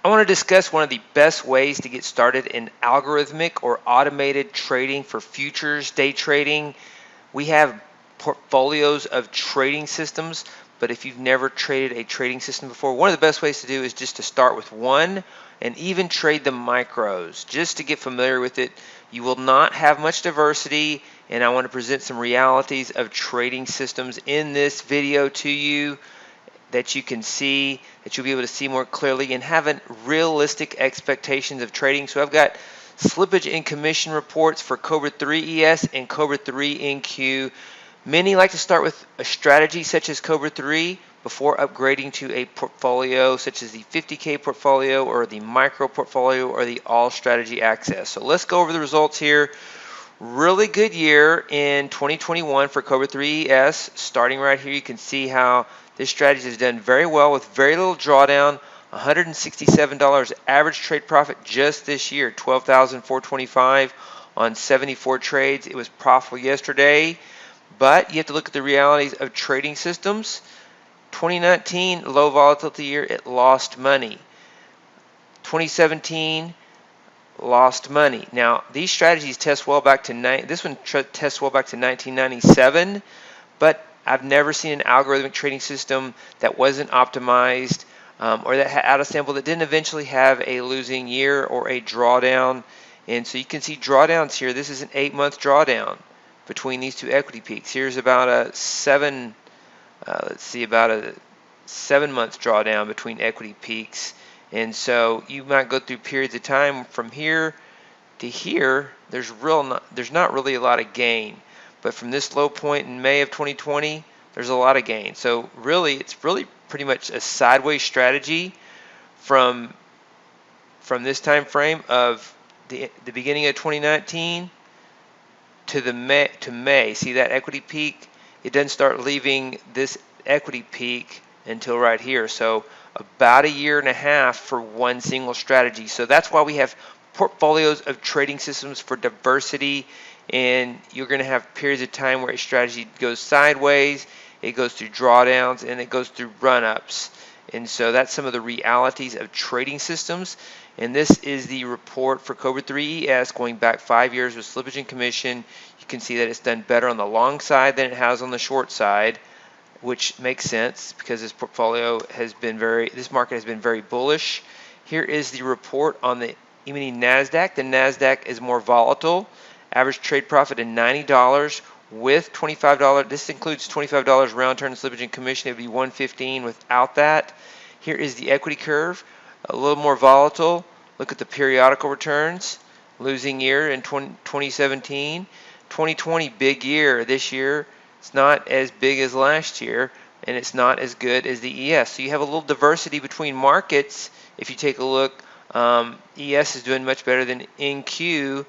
I want to discuss one of the best ways to get started in algorithmic or automated trading for futures day trading. We have portfolios of trading systems, but if you've never traded a trading system before, one of the best ways to do is just to start with one and even trade the micros just to get familiar with it. You will not have much diversity, and I want to present some realities of trading systems in this video to you that you can see, that you'll be able to see more clearly and have realistic expectations of trading. So I've got slippage and commission reports for Cobra 3 ES and Cobra 3 NQ. Many like to start with a strategy such as Cobra 3 before upgrading to a portfolio such as the 50K portfolio or the micro portfolio or the all strategy access. So let's go over the results here. Really good year in 2021 for Cobra 3 ES. Starting right here, you can see how this strategy has done very well with very little drawdown. $167 average trade profit just this year, $12,425 on 74 trades. It was profitable yesterday, but you have to look at the realities of trading systems. 2019, low volatility year, it lost money. 2017, lost money. Now, these strategies test well back to this one tests well back to 1997, but I've never seen an algorithmic trading system that wasn't optimized or that had out of sample that didn't eventually have a losing year or a drawdown. And so you can see drawdowns here. This is an 8-month drawdown between these two equity peaks. Here's about a about a 7-month drawdown between equity peaks. And so you might go through periods of time from here to here. There's not really a lot of gain. But from this low point in May of 2020, there's a lot of gain. So really, it's really pretty much a sideways strategy from this time frame of the beginning of 2019 to May. See that equity peak? It doesn't start leaving this equity peak until right here. So about a year and a half for one single strategy. So that's why we have portfolios of trading systems for diversity. And you're going to have periods of time where a strategy goes sideways, it goes through drawdowns, and it goes through run-ups. And so that's some of the realities of trading systems. And this is the report for Cobra 3 ES going back 5 years with slippage and commission. You can see that it's done better on the long side than it has on the short side, which makes sense because this market has been very bullish. Here is the report on the E-mini NASDAQ. The NASDAQ is more volatile. Average trade profit of $90 with $25. This includes $25 round turn slippage and commission. It would be $115 without that. Here is the equity curve, a little more volatile. Look at the periodical returns. Losing year in 2017. 2020, big year. This year, it's not as big as last year, and it's not as good as the ES. So you have a little diversity between markets. If you take a look, ES is doing much better than NQ.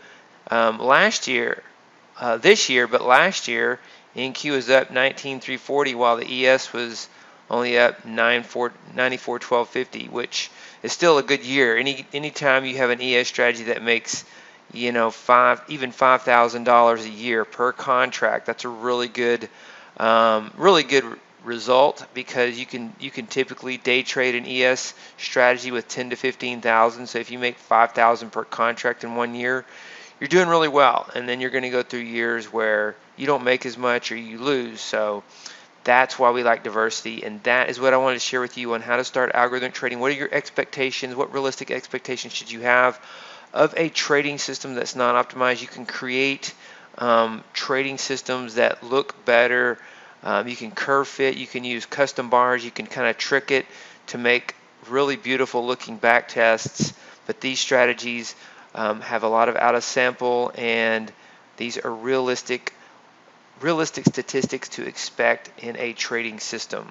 This year, but last year, NQ was up 19,340 while the ES was only up 94,1250, which is still a good year. Anytime you have an ES strategy that makes even $5,000 a year per contract, that's a really good result because you can typically day trade an ES strategy with 10 to 15,000. So if you make 5,000 per contract in 1 year, you're doing really well. And then you're going to go through years where you don't make as much or you lose. So that's why we like diversity, and that is what I wanted to share with you on how to start algorithmic trading. What are your expectations? What realistic expectations should you have of a trading system that's not optimized? You can create trading systems that look better. You can curve fit. You can use custom bars. You can kind of trick it to make really beautiful looking back tests. But these strategies have a lot of out of sample, and these are realistic statistics to expect in a trading system.